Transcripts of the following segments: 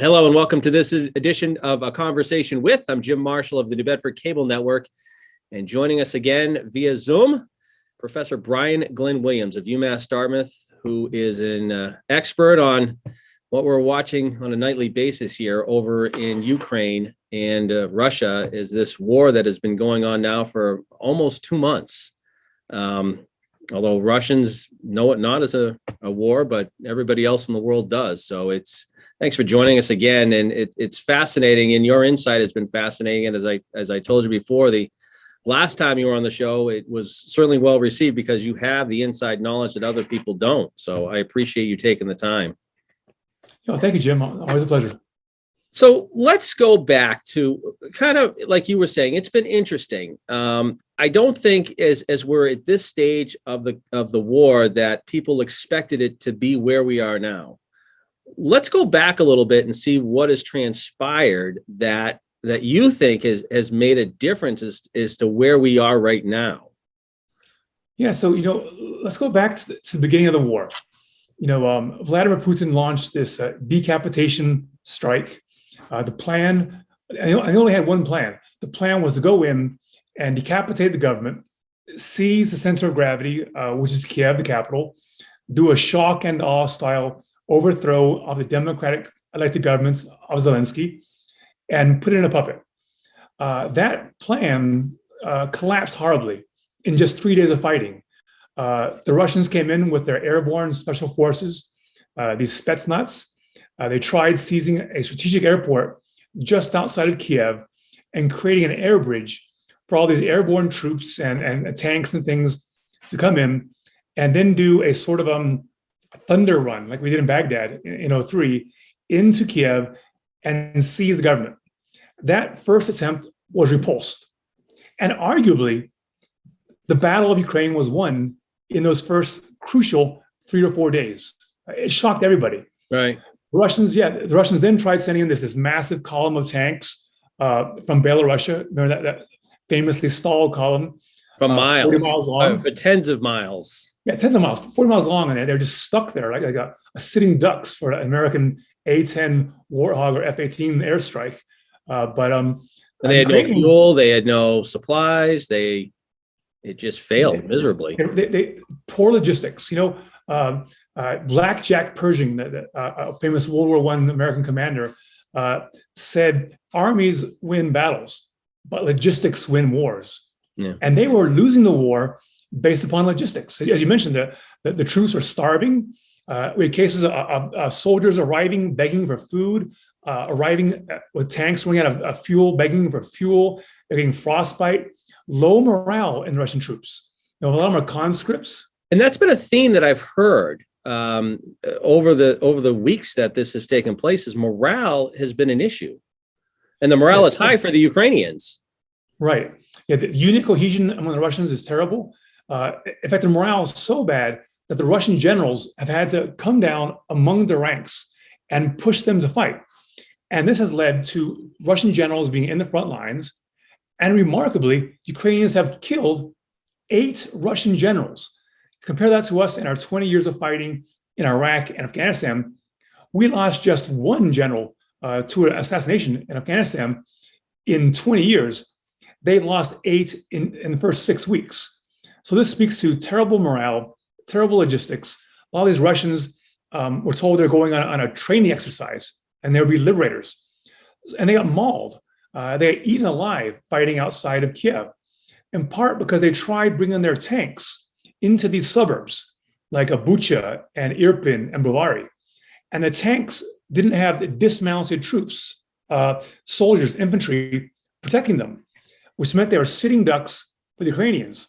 Hello and welcome to this edition of A Conversation With. I'm Jim Marshall of the New Bedford Cable Network, and joining us again via Zoom, Professor Glynn Williams of UMass Dartmouth, who is an expert on what we're watching on a nightly basis here over in Ukraine and Russia, is this war that has been going on now for almost 2 months. Although Russians know it not as a war, but everybody else in the world does. So thanks for joining us again. And it's fascinating, and your insight has been fascinating. And as I told you before, the last time you were on the show, it was certainly well received because you have the inside knowledge that other people don't. So I appreciate you taking the time. Oh, thank you, Jim. Always a pleasure. So let's go back to kind of like you were saying, it's been interesting. I don't think as we're at this stage of the war that people expected it to be where we are now. Let's go back a little bit and see what has transpired that you think has made a difference as to where we are right now. Yeah, so let's go back to the beginning of the war. Vladimir Putin launched this decapitation strike. The plan, I only had one plan. The plan was to go in and decapitate the government, seize the center of gravity, which is Kiev, the capital, do a shock and awe style overthrow of the democratic elected government of Zelensky, and put it in a puppet. That plan collapsed horribly in just 3 days of fighting. The Russians came in with their airborne special forces, these Spetsnaz. They tried seizing a strategic airport just outside of Kiev and creating an air bridge for all these airborne troops and tanks and things to come in, and then do a sort of thunder run like we did in Baghdad in 2003 into Kiev and seize the government. That first attempt was repulsed. And arguably, the Battle of Ukraine was won in those first crucial 3 or 4 days. It shocked everybody. Right. The Russians then tried sending in this massive column of tanks from Belarus. Remember that famously stalled column? From miles. 40 miles long. For tens of miles. Yeah, tens of miles, 40 miles long, and they're just stuck there, like a sitting ducks for an American A-10 Warthog or F-18 airstrike. And they had no fuel, they had no supplies, it just failed miserably. They poor logistics. Black Jack Pershing, a famous World War I American commander, said armies win battles, but logistics win wars. Yeah. And they were losing the war based upon logistics. As you mentioned, the troops were starving. We had cases of soldiers arriving, begging for food, arriving with tanks running out of fuel, begging for fuel, they're getting frostbite, low morale in the Russian troops. A lot of them are conscripts. And that's been a theme that I've heard over the weeks that this has taken place, is morale has been an issue. And the morale is high for the Ukrainians. Right. Yeah, the unit cohesion among the Russians is terrible. In fact, the morale is so bad that the Russian generals have had to come down among the ranks and push them to fight. And this has led to Russian generals being in the front lines. And remarkably, Ukrainians have killed 8 Russian generals. Compare that to us in our 20 years of fighting in Iraq and Afghanistan. We lost just 1 general to an assassination in Afghanistan in 20 years. They lost 8 in the first 6 weeks. So this speaks to terrible morale, terrible logistics. A lot of these Russians were told they're going on a training exercise and they'll be liberators. And they got mauled. They got eaten alive fighting outside of Kiev, in part because they tried bringing their tanks into these suburbs like Bucha and Irpin and Brovary. And the tanks didn't have the dismounted troops, soldiers, infantry protecting them, which meant they were sitting ducks for the Ukrainians,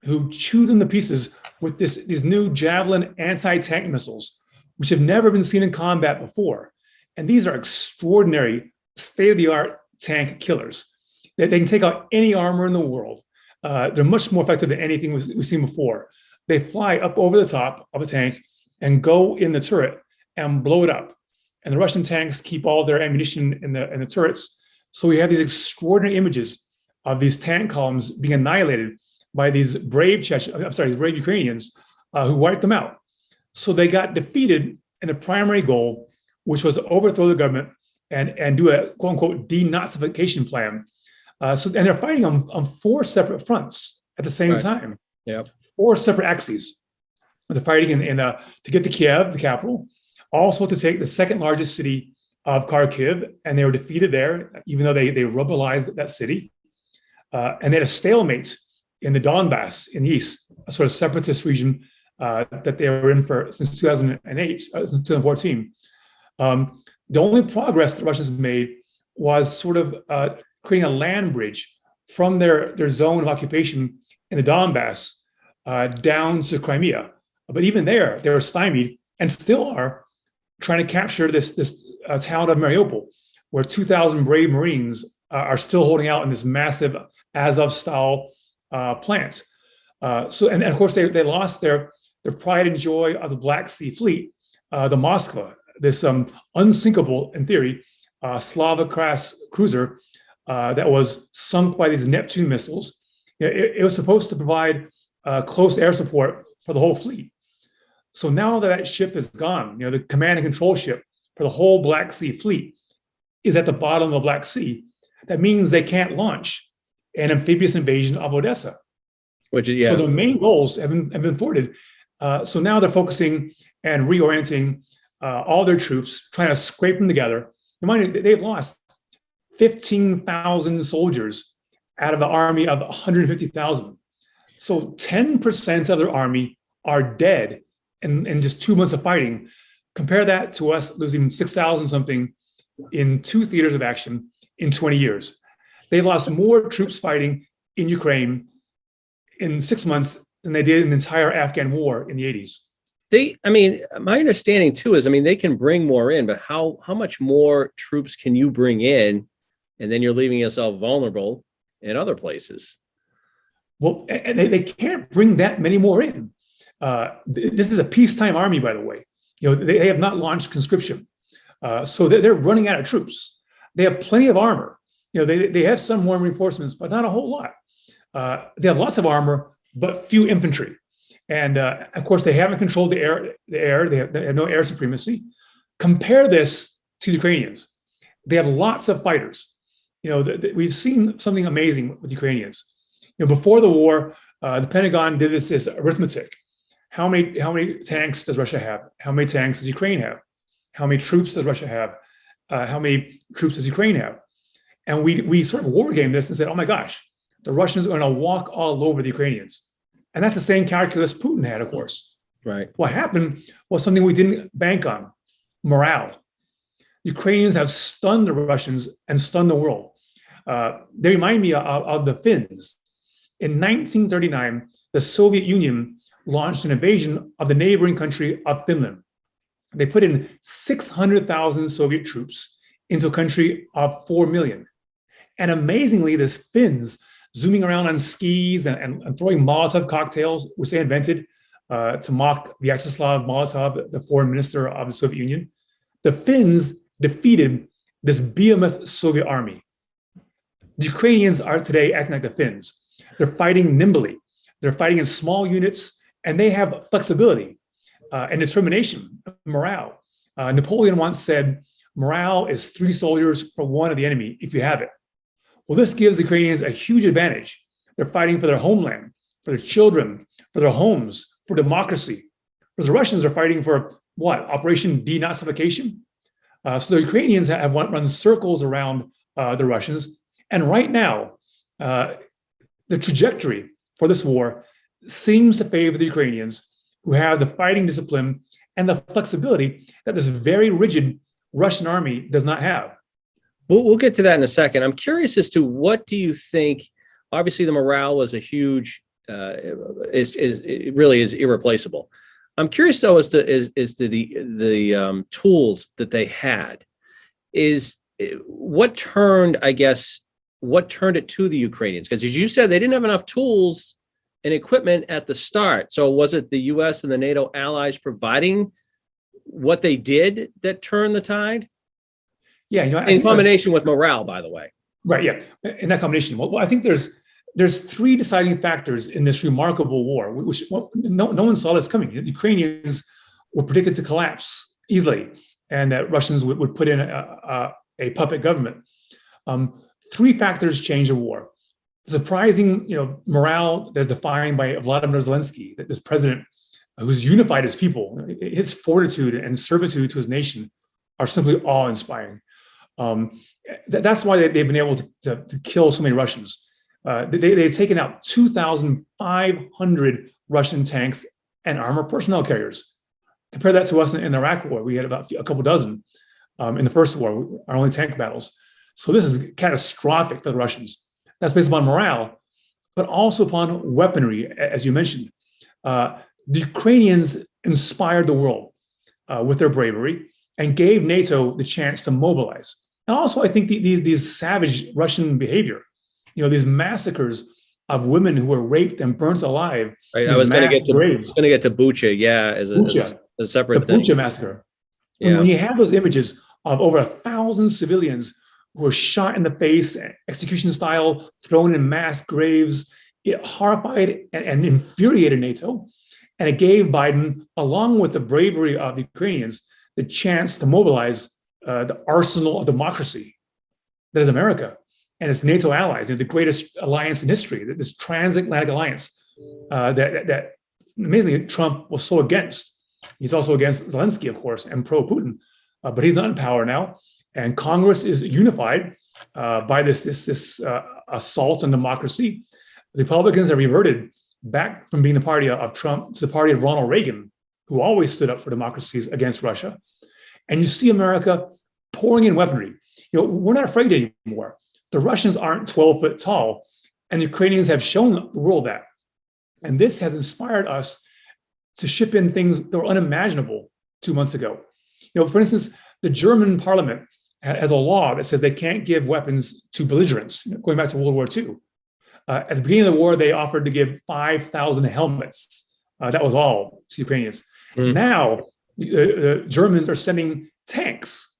who chewed them to pieces with these new Javelin anti-tank missiles, which have never been seen in combat before. And these are extraordinary, state-of-the-art tank killers. They can take out any armor in the world. They're much more effective than anything we've seen before. They fly up over the top of a tank and go in the turret and blow it up. And the Russian tanks keep all their ammunition in the turrets. So we have these extraordinary images of these tank columns being annihilated by these brave Ukrainians who wiped them out. So they got defeated in the primary goal, which was to overthrow the government and do a quote unquote denazification plan. And they're fighting on four separate fronts at the same time. Yeah. Four separate axes. They're fighting to get to Kiev, the capital, also to take the second largest city of Kharkiv, and they were defeated there, even though they rebelized that city. And they had a stalemate in the Donbass in the east, a sort of separatist region that they were in since 2008, since 2014. The only progress the Russians made was sort of creating a land bridge from their zone of occupation in the Donbass down to Crimea. But even there, they were stymied and still are trying to capture this town of Mariupol, where 2,000 brave Marines are still holding out in this massive Azov-style plant. And of course, they lost their pride and joy of the Black Sea Fleet, the Moskva, this unsinkable, in theory, Slava-class cruiser that was sunk by these Neptune missiles. It was supposed to provide close air support for the whole fleet. So now that ship is gone, the command and control ship for the whole Black Sea Fleet is at the bottom of the Black Sea. That means they can't launch an amphibious invasion of Odessa. So the main goals have been thwarted. So now they're focusing and reorienting all their troops, trying to scrape them together. And mind you, they've lost 15,000 soldiers out of an army of 150,000. So 10% of their army are dead in just 2 months of fighting. Compare that to us losing 6,000 something in 2 theaters of action in 20 years. They lost more troops fighting in Ukraine in 6 months than they did in the entire Afghan war in the 80s. My understanding too is, they can bring more in, but how much more troops can you bring in? And then you're leaving yourself vulnerable in other places. Well, and they can't bring that many more in. This is a peacetime army, by the way. They have not launched conscription. So they're running out of troops. They have plenty of armor. They have some more reinforcements, but not a whole lot. They have lots of armor, but few infantry. And of course, they haven't controlled the air. They have no air supremacy. Compare this to the Ukrainians. They have lots of fighters. We've seen something amazing with Ukrainians. Before the war, the Pentagon did this arithmetic. How many tanks does Russia have? How many tanks does Ukraine have? How many troops does Russia have? How many troops does Ukraine have? And we sort of war game this and said, oh my gosh, the Russians are going to walk all over the Ukrainians. And that's the same calculus Putin had, of course. Right. What happened was something we didn't bank on: morale. Ukrainians have stunned the Russians and stunned the world. They remind me of the Finns. In 1939, the Soviet Union launched an invasion of the neighboring country of Finland. They put in 600,000 Soviet troops into a country of 4 million. And amazingly, the Finns, zooming around on skis and throwing Molotov cocktails, which they invented to mock Vyacheslav Molotov, the foreign minister of the Soviet Union, the Finns defeated this behemoth Soviet army. The Ukrainians are today acting like the Finns. They're fighting nimbly. They're fighting in small units, and they have flexibility and determination, morale. Napoleon once said, morale is 3 soldiers for 1 of the enemy if you have it. Well, this gives the Ukrainians a huge advantage. They're fighting for their homeland, for their children, for their homes, for democracy. Whereas the Russians are fighting for what? Operation denazification? So the Ukrainians have run circles around the Russians. And right now, the trajectory for this war seems to favor the Ukrainians, who have the fighting discipline and the flexibility that this very rigid Russian army does not have. We'll get to that in a second. I'm curious as to what do you think? Obviously, the morale was a huge, it really is irreplaceable. I'm curious though as to the tools that they had. What turned it to the Ukrainians? Because as you said, they didn't have enough tools and equipment at the start. So was it the U.S. and the NATO allies providing what they did that turned the tide? Yeah, in combination with morale, by the way. Right. Yeah, in that combination. Well, I think there's 3 deciding factors in this remarkable war, which no one saw this coming. The Ukrainians were predicted to collapse easily, and that Russians would put in a puppet government. Three factors changed the war. Surprising, morale that's defined by Vladimir Zelensky, that this president who's unified his people, his fortitude and servitude to his nation are simply awe-inspiring. That's why they've been able to kill so many Russians. They've taken out 2,500 Russian tanks and armored personnel carriers. Compare that to us in the Iraq War. We had about a couple dozen in the first war, our only tank battles. So this is catastrophic for the Russians. That's based upon morale, but also upon weaponry, as you mentioned. The Ukrainians inspired the world with their bravery and gave NATO the chance to mobilize. And also, I think these savage Russian behavior, these massacres of women who were raped and burnt alive. Right. I was going to get to Bucha, as a separate thing. The Bucha massacre. Yeah. When you have those images of over 1,000 civilians who were shot in the face, execution style, thrown in mass graves, it horrified and infuriated NATO. And it gave Biden, along with the bravery of the Ukrainians, the chance to mobilize the arsenal of democracy that is America and its NATO allies, the greatest alliance in history, this transatlantic alliance that amazingly Trump was so against. He's also against Zelensky, of course, and pro-Putin, but he's not in power now. And Congress is unified by this assault on democracy. The Republicans have reverted back from being the party of Trump to the party of Ronald Reagan, who always stood up for democracies against Russia. And you see America pouring in weaponry. We're not afraid anymore. The Russians aren't 12 foot tall, and the Ukrainians have shown the world that. And this has inspired us to ship in things that were unimaginable 2 months ago. For instance, the German parliament has a law that says they can't give weapons to belligerents, going back to World War II. At the beginning of the war, they offered to give 5,000 helmets. That was all to Ukrainians. Now, the Germans are sending tanks,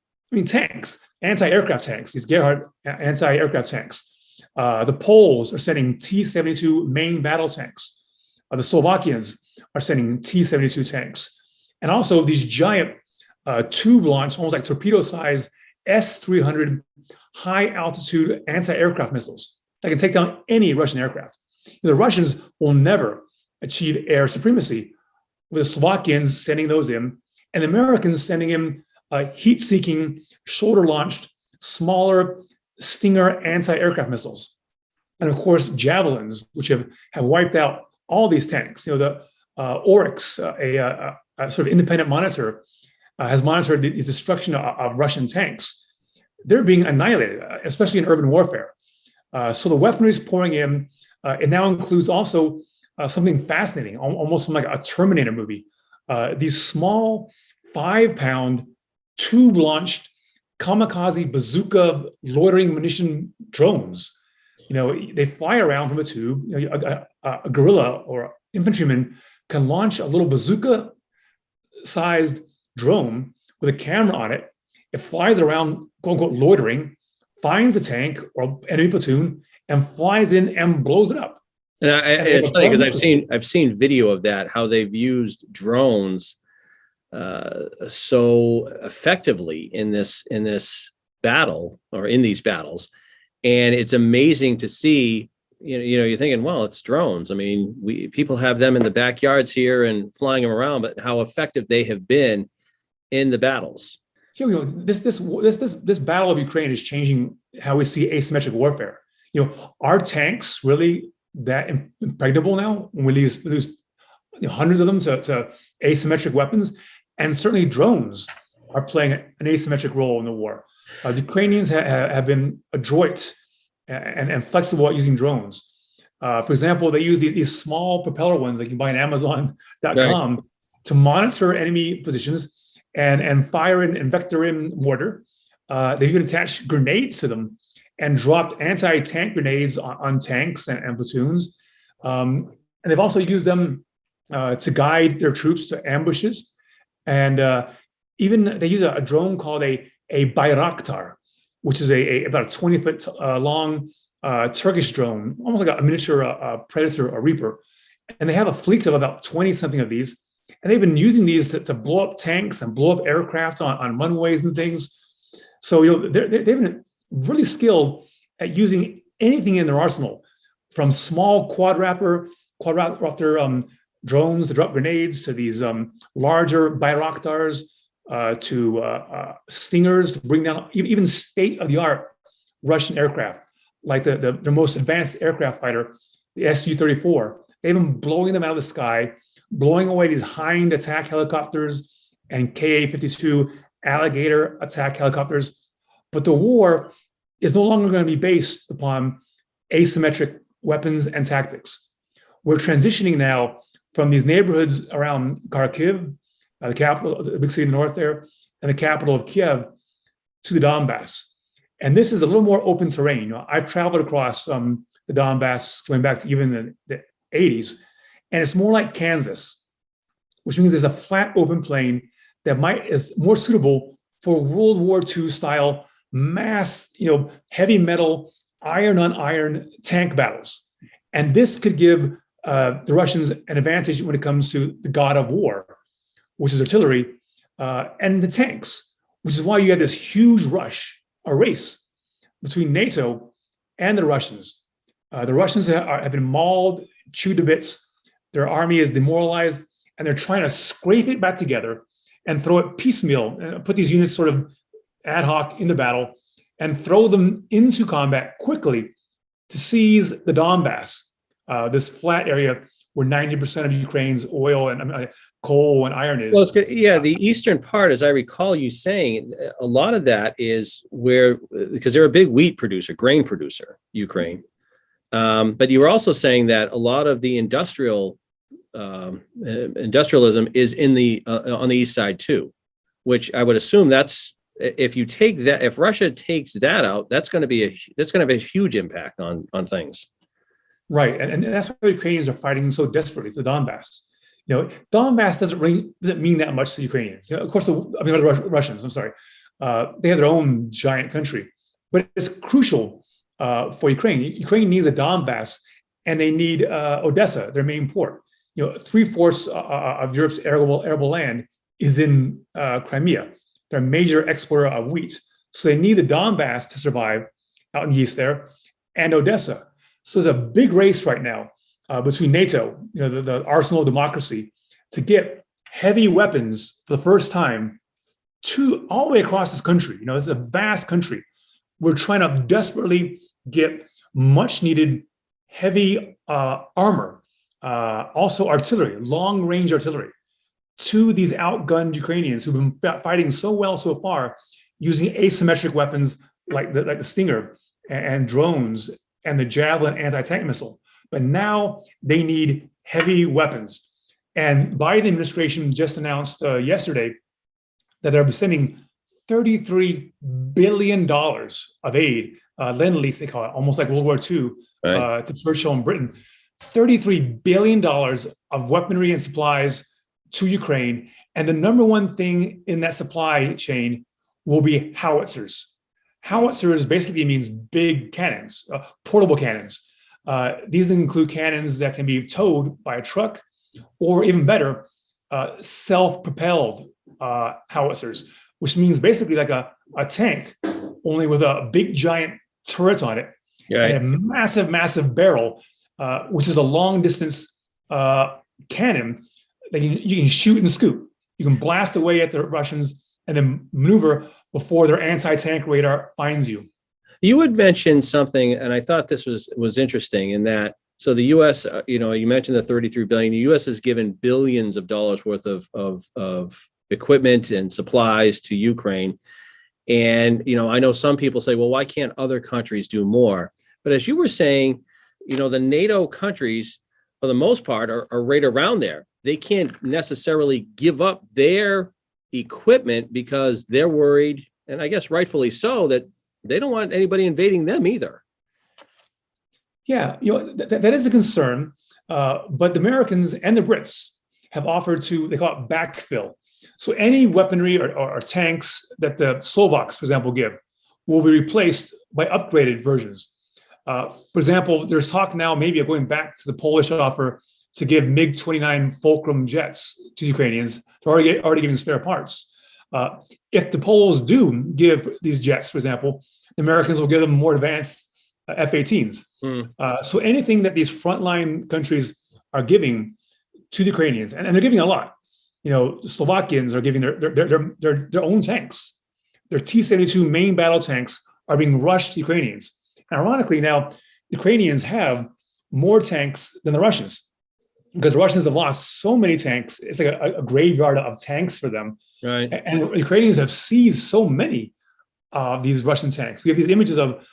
anti-aircraft tanks, these Gerhard anti-aircraft tanks. The Poles are sending T-72 main battle tanks. The Slovakians are sending T-72 tanks. And also these giant tube-launched, almost like torpedo-sized S-300 high-altitude anti-aircraft missiles that can take down any Russian aircraft. The Russians will never achieve air supremacy, with the Slovakians sending those in, and the Americans sending in heat-seeking, shoulder-launched, smaller Stinger anti-aircraft missiles. And of course, javelins, which have wiped out all these tanks. The Oryx, a sort of independent monitor, has monitored the destruction of Russian tanks. They're being annihilated, especially in urban warfare. So the weaponry is pouring in. It now includes also something fascinating, almost like a Terminator movie. These small 5-pound tube-launched kamikaze bazooka loitering munition drones. They fly around from a tube. A guerrilla or infantryman can launch a little bazooka-sized drone with a camera on it. It flies around, quote unquote, loitering, finds a tank or enemy platoon, and flies in and blows it up. And it's funny because I've seen video of that, how they've used drones so effectively in this battle, or in these battles, and it's amazing to see. You're thinking, well, it's drones. I mean, people have them in the backyards here and flying them around, but how effective they have been in the battles. This battle of Ukraine is changing how we see asymmetric warfare. Are tanks really that impregnable now when we lose hundreds of them to asymmetric weapons? And certainly drones are playing an asymmetric role in the war. The Ukrainians have been adroit and flexible at using drones. For example, they use these small propeller ones that you can buy on Amazon.com to monitor enemy positions and fire and vector in mortar. They even attach grenades to them and dropped anti-tank grenades on tanks and platoons. And they've also used them to guide their troops to ambushes. And even they use a drone called a Bayraktar, which is about a 20-foot long Turkish drone, almost like a miniature Predator or Reaper. And they have a fleet of about 20-something of these. And they've been using these to blow up tanks and blow up aircraft on runways and things. So they've been really skilled at using anything in their arsenal, from small quadruptor drones to drop grenades to these larger Bayraktars to Stingers to bring down even state-of-the-art Russian aircraft, like the most advanced aircraft fighter, the Su-34. They've been blowing them out of the sky, blowing away these Hind attack helicopters and Ka-52 Alligator attack helicopters. But the war is no longer going to be based upon asymmetric weapons and tactics. We're transitioning now from these neighborhoods around Kharkiv, the capital, the big city in the north there, and the capital of Kiev, to the Donbass. And this is a little more open terrain. I've traveled across the Donbass going back to even the 80s, and it's more like Kansas, which means there's a flat open plain that is more suitable for World War II style mass, heavy metal, iron on iron tank battles. And this could give the Russians an advantage when it comes to the god of war, which is artillery, and the tanks, which is why you had this huge a race between NATO and the Russians. The Russians have been mauled, chewed to bits. Their army is demoralized, and they're trying to scrape it back together and throw it piecemeal, put these units sort of ad hoc in the battle and throw them into combat quickly to seize the Donbass, this flat area where 90% of Ukraine's oil and coal and iron is. Well, it's good. Yeah, the eastern part, as I recall you saying, a lot of that is because they're a big wheat producer, grain producer, Ukraine. But you were also saying that a lot of the industrialism is in on the east side too, which I would assume if Russia takes that out, that's going to have a huge impact on things. Right, and that's why the Ukrainians are fighting so desperately for the Donbass. Donbass doesn't mean that much to the Ukrainians. Of course, the Russians. I'm sorry, they have their own giant country, but it's crucial for Ukraine. Ukraine needs a Donbass, and they need Odessa, their main port. 3/4 of Europe's arable land is in Crimea. They're a major exporter of wheat, so they need the Donbass to survive out in the east there, and Odessa. So there's a big race right now between NATO, the arsenal of democracy, to get heavy weapons for the first time all the way across this country. It's a vast country. We're trying to desperately get much needed heavy armor, also artillery, long range artillery, to these outgunned Ukrainians who've been fighting so well so far using asymmetric weapons like the Stinger and drones and the Javelin anti-tank missile. But now they need heavy weapons. And Biden administration just announced yesterday that they'll be sending $33 billion of aid, Lend-Lease they call it, almost like World War II, right, to Churchill and Britain. $33 billion of weaponry and supplies to Ukraine. And the number one thing in that supply chain will be howitzers. Howitzers basically means big cannons, portable cannons. These include cannons that can be towed by a truck, or even better, self-propelled howitzers, which means basically like a tank, only with a big giant turret on it, right, and a massive, massive barrel, which is a long-distance cannon that you can shoot and scoop. You can blast away at the Russians and then maneuver before their anti-tank radar finds you. You had mentioned something, and I thought this was interesting in that. So the U.S., you mentioned the $33 billion. The U.S. has given billions of dollars worth of equipment and supplies to Ukraine. And, I know some people say, well, why can't other countries do more? But as you were saying, the NATO countries, for the most part, are right around there. They can't necessarily give up their equipment because they're worried, and I guess rightfully so, that they don't want anybody invading them either. Yeah, that is a concern. But the Americans and the Brits have offered they call it backfill. So any weaponry or tanks that the Slovaks, for example, give will be replaced by upgraded versions. For example, there's talk now maybe of going back to the Polish offer to give MiG-29 Fulcrum jets to Ukrainians. They're already giving spare parts. If the Poles do give these jets, for example, the Americans will give them more advanced F-18s. So anything that these frontline countries are giving to the Ukrainians, and they're giving a lot. The Slovakians are giving their own tanks. Their T-72 main battle tanks are being rushed to Ukrainians. And ironically, now Ukrainians have more tanks than the Russians, because the Russians have lost so many tanks. It's like a graveyard of tanks for them. Right. And Ukrainians have seized so many of these Russian tanks. We have these images of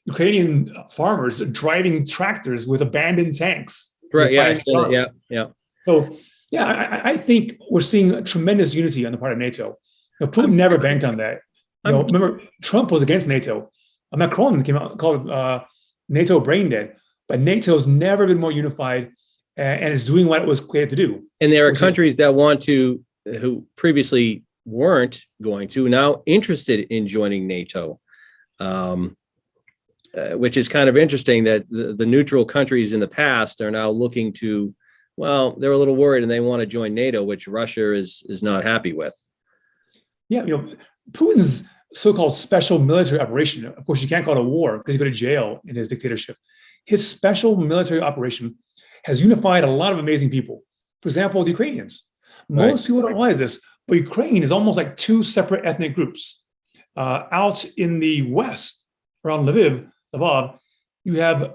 Ukrainian farmers driving tractors with abandoned tanks. Right. Yeah. Yeah. So, I think we're seeing tremendous unity on the part of NATO. Putin never banked on that. Remember, Trump was against NATO. Macron came out and called NATO brain dead. But NATO's never been more unified, and is doing what it was created to do. And there are countries that want to, who previously weren't going to, now interested in joining NATO, which is kind of interesting that the neutral countries in the past are now looking to, well, they're a little worried and they want to join NATO, which Russia is not happy with. Yeah, Putin's so-called special military operation, of course, you can't call it a war because you go to jail in his dictatorship. His special military operation has unified a lot of amazing people. For example, the Ukrainians. Most people don't realize this, but Ukraine is almost like two separate ethnic groups. Out in the west, around Lviv, you have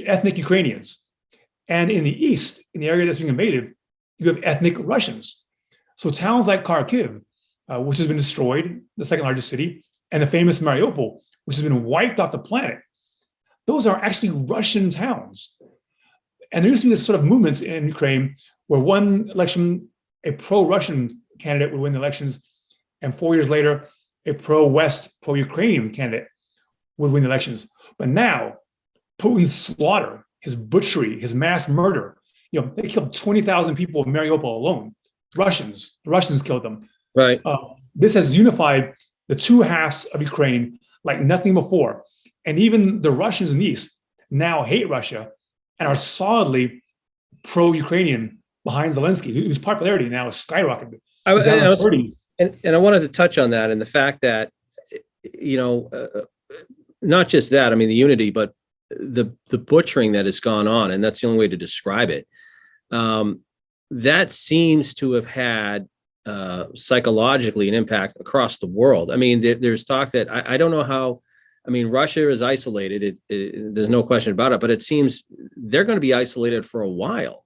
ethnic Ukrainians. And in the east, in the area that's being invaded, you have ethnic Russians. So towns like Kharkiv, which has been destroyed, the second largest city, and the famous Mariupol, which has been wiped off the planet, those are actually Russian towns. And there used to be this sort of movements in Ukraine where one election, a pro-Russian candidate would win the elections, and 4 years later, a pro-West, pro-Ukrainian candidate would win the elections. But now, Putin's slaughter, his butchery, his mass murder, they killed 20,000 people in Mariupol alone. The Russians killed them. Right. This has unified the two halves of Ukraine like nothing before. And even the Russians in the East now hate Russia and are solidly pro-Ukrainian behind Zelensky, whose popularity now is skyrocketed. And I wanted to touch on that and the fact that, not just that, I mean, the unity, but the butchering that has gone on, and that's the only way to describe it. That seems to have had psychologically an impact across the world. I mean, there's talk that I don't know how. I mean, Russia is isolated. There's no question about it, but it seems they're going to be isolated for a while.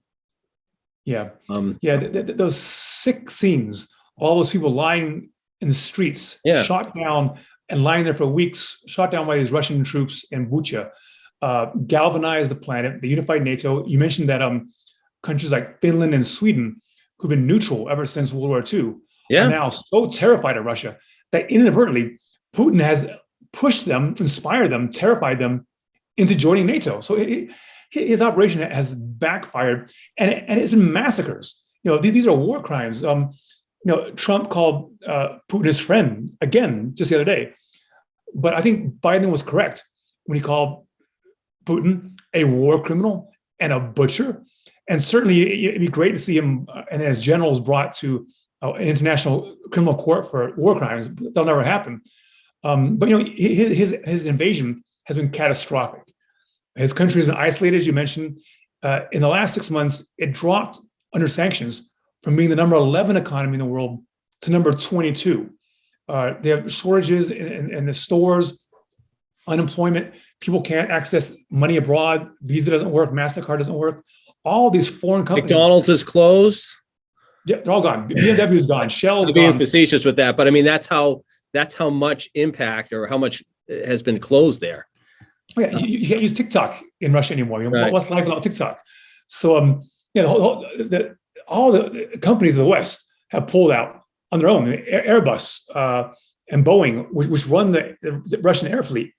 Yeah. Those sick scenes, all those people lying in the streets, shot down and lying there for weeks, shot down by these Russian troops in Bucha, galvanized the planet, the unified NATO. You mentioned that countries like Finland and Sweden, who've been neutral ever since World War II, are now so terrified of Russia that inadvertently Putin has pushed them, inspired them, terrified them into joining NATO. So his operation has backfired, and it's been massacres. These are war crimes. Trump called Putin his friend again just the other day, but I think Biden was correct when he called Putin a war criminal and a butcher. And certainly, it'd be great to see him and his generals brought to an international criminal court for war crimes. That'll never happen. But his invasion has been catastrophic. His country has been isolated, as you mentioned. In the last 6 months, it dropped under sanctions from being the number 11 economy in the world to number 22. They have shortages in the stores, unemployment. People can't access money abroad. Visa doesn't work. MasterCard doesn't work. All these foreign companies. McDonald's is closed. Yeah, they're all gone. BMW is gone. Shell's I'm gone. being facetious with that, but I mean that's how much impact or how much has been closed there. Oh, yeah, you can't use TikTok in Russia anymore. Right. What's life without TikTok? So, all the companies of the West have pulled out on their own. Airbus and Boeing, which run the Russian air fleet,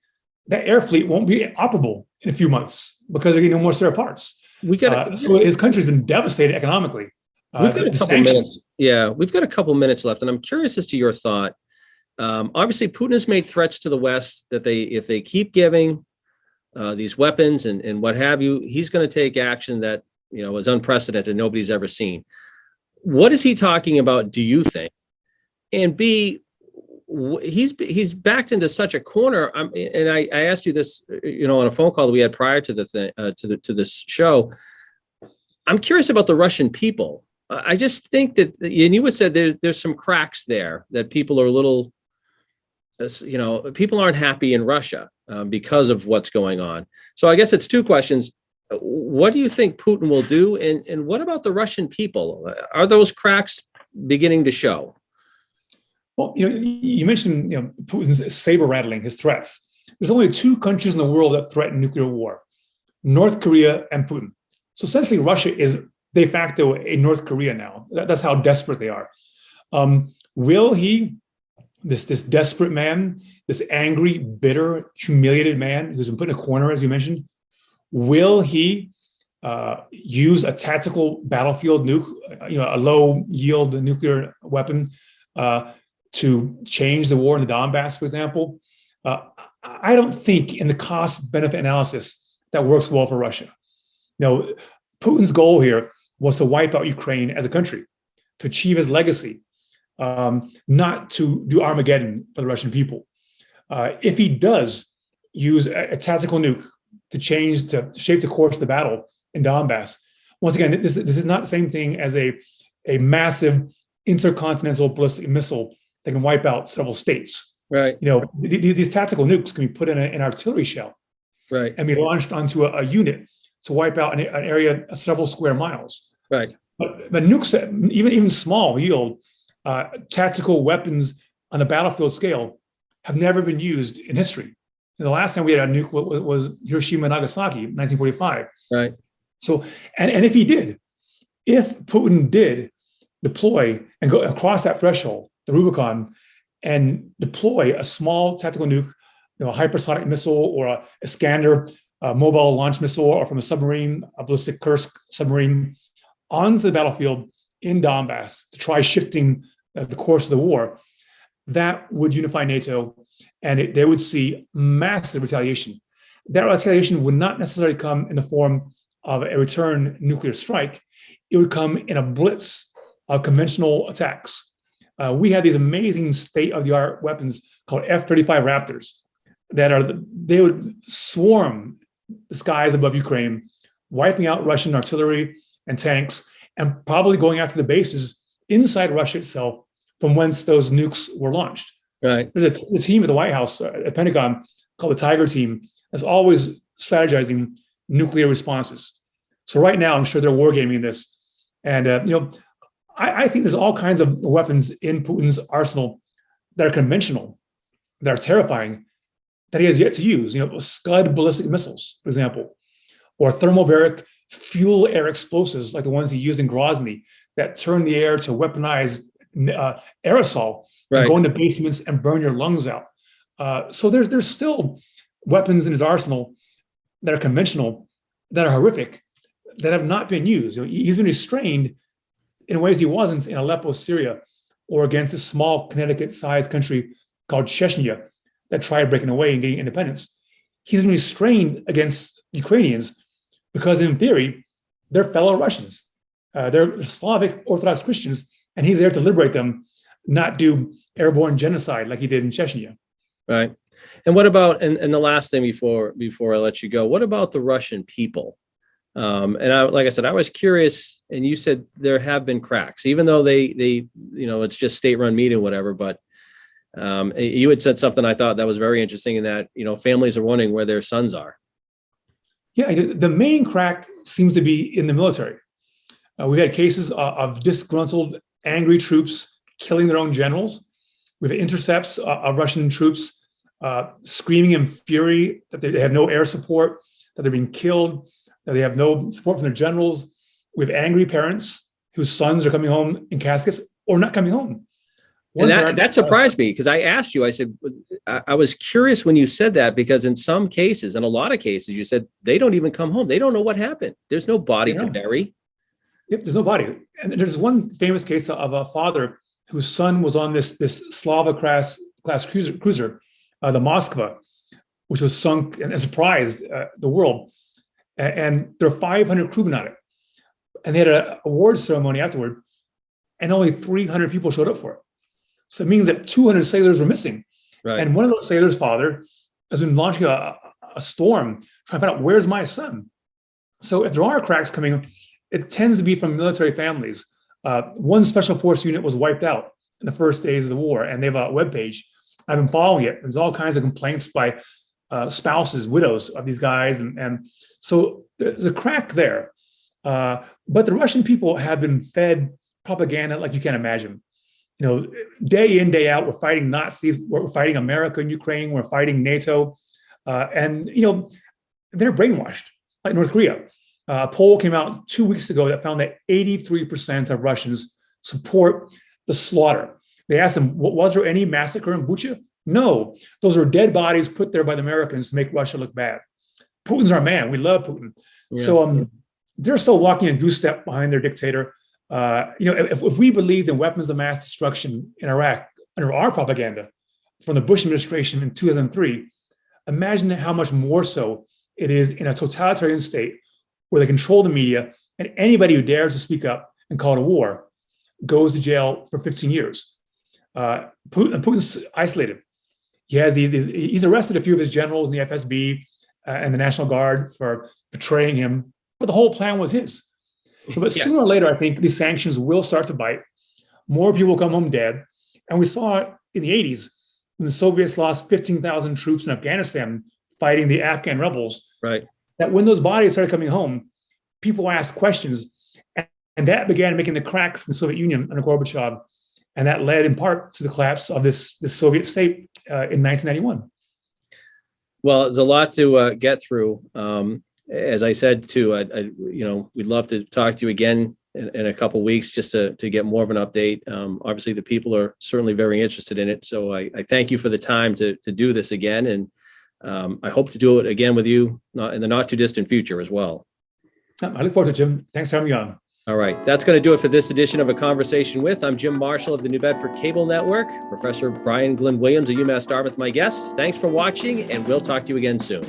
that air fleet won't be operable in a few months because they're getting no more spare parts. So his country's been devastated economically. We've got a couple minutes. Yeah, we've got a couple minutes left, and I'm curious as to your thought. Obviously, Putin has made threats to the West that if they keep giving these weapons and what have you, he's going to take action that was unprecedented. Nobody's ever seen. What is he talking about, do you think? And B, he's backed into such a corner. And I asked you this, on a phone call that we had prior to to this show. I'm curious about the Russian people. I just think that, and you had said there's some cracks there, that people are a little, people aren't happy in Russia because of what's going on. So I guess it's two questions. What do you think Putin will do? And what about the Russian people? Are those cracks beginning to show? Well, you mentioned, Putin's saber rattling, his threats. There's only two countries in the world that threaten nuclear war: North Korea and Putin. So essentially, Russia is de facto a North Korea now. That's how desperate they are. Will he, this desperate man, this angry, bitter, humiliated man who's been put in a corner, as you mentioned, will he use a tactical battlefield nuke, a low yield nuclear weapon to change the war in the Donbass, for example? I don't think in the cost benefit analysis that works well for Russia. Putin's goal here was to wipe out Ukraine as a country, to achieve his legacy, not to do Armageddon for the Russian people. If he does use a tactical nuke to shape the course of the battle in Donbass, once again, this is not the same thing as a massive intercontinental ballistic missile that can wipe out several states. Right. These tactical nukes can be put in an artillery shell, right, and be launched onto a unit to wipe out an area of several square miles. Right. But nukes, even small yield tactical weapons on the battlefield scale, have never been used in history. And the last time we had a nuke was Hiroshima and Nagasaki, 1945. Right. So, and if Putin did deploy and go across that threshold, the Rubicon, and deploy a small tactical nuke, a hypersonic missile or a Iskander mobile launch missile, or from a submarine, a ballistic Kursk submarine, onto the battlefield in Donbass to try shifting the course of the war, that would unify NATO, and they would see massive retaliation. That retaliation would not necessarily come in the form of a return nuclear strike. It would come in a blitz of conventional attacks. We have these amazing state-of-the-art weapons called F-35 Raptors they would swarm the skies above Ukraine, wiping out Russian artillery and tanks, and probably going after the bases inside Russia itself from whence those nukes were launched. Right. There's a team at the White House, at Pentagon, called the Tiger Team, that's always strategizing nuclear responses. So right now, I'm sure they're wargaming this. And, I think there's all kinds of weapons in Putin's arsenal that are conventional, that are terrifying, that he has yet to use. Scud ballistic missiles, for example, or thermobaric fuel air explosives like the ones he used in Grozny that turn the air to weaponized aerosol, right, and go into basements and burn your lungs out. So there's still weapons in his arsenal that are conventional, that are horrific, that have not been used. He's been restrained in ways he wasn't in Aleppo, Syria, or against a small Connecticut-sized country called Chechnya that tried breaking away and getting independence. He's been restrained against Ukrainians because, in theory, they're fellow Russians. They're Slavic Orthodox Christians, and he's there to liberate them, not do airborne genocide like he did in Chechnya. Right. And what about, and the last thing before I let you go, what about the Russian people? And like I said, I was curious, and you said there have been cracks, even though they it's just state-run media, whatever. But you had said something I thought that was very interesting, in that families are wondering where their sons are. Yeah, the main crack seems to be in the military. We've had cases of disgruntled, angry troops killing their own generals. We've had intercepts of Russian troops screaming in fury that they have no air support, that they're being killed, that they have no support from their generals. We have angry parents whose sons are coming home in caskets or not coming home. And that surprised me, because I asked you, I said, I was curious when you said that, because in some cases, in a lot of cases, you said they don't even come home. They don't know what happened. There's no body to bury. Yep, there's no body. And there's one famous case of a father whose son was on this Slava class cruiser, the Moskva, which was sunk and surprised the world. And there are 500 crewmen on it. and they had an awards ceremony afterward, and only 300 people showed up for it. So it means that 200 sailors were missing. Right. And one of those sailors' father has been launching a storm trying to find out, where's my son? So if there are cracks coming, it tends to be from military families. One special force unit was wiped out in the first days of the war, and they have a webpage. I've been following it. There's all kinds of complaints by spouses, widows of these guys. And so there's a crack there. But the Russian people have been fed propaganda like you can't imagine. Day in, day out, we're fighting Nazis, we're fighting America and Ukraine, we're fighting NATO. And they're brainwashed, like North Korea. A poll came out 2 weeks ago that found that 83% of Russians support the slaughter. They asked them, was there any massacre in Bucha? No, those were dead bodies put there by the Americans to make Russia look bad. Putin's our man. We love Putin. Yeah. So they're still walking a goose step behind their dictator. If we believed in weapons of mass destruction in Iraq under our propaganda from the Bush administration in 2003, imagine how much more so it is in a totalitarian state where they control the media, and anybody who dares to speak up and call it a war goes to jail for 15 years. Putin's isolated. He's arrested a few of his generals in the FSB and the National Guard for betraying him, but the whole plan was his. But sooner or later, I think these sanctions will start to bite. More people will come home dead. And we saw it in the 80s when the Soviets lost 15,000 troops in Afghanistan fighting the Afghan rebels. Right. That when those bodies started coming home, people asked questions. And that began making the cracks in the Soviet Union under Gorbachev. And that led in part to the collapse of this Soviet state in 1991. Well, there's a lot to get through. As I said, too, we'd love to talk to you again in a couple of weeks just to get more of an update. Obviously, the people are certainly very interested in it. So I thank you for the time to do this again. And I hope to do it again with you in the not too distant future as well. I look forward to it, Jim. Thanks for having me on. All right. That's going to do it for this edition of A Conversation With. I'm Jim Marshall of the New Bedford Cable Network. Professor Brian Glynn Williams of UMass Dartmouth, my guest. Thanks for watching, and we'll talk to you again soon.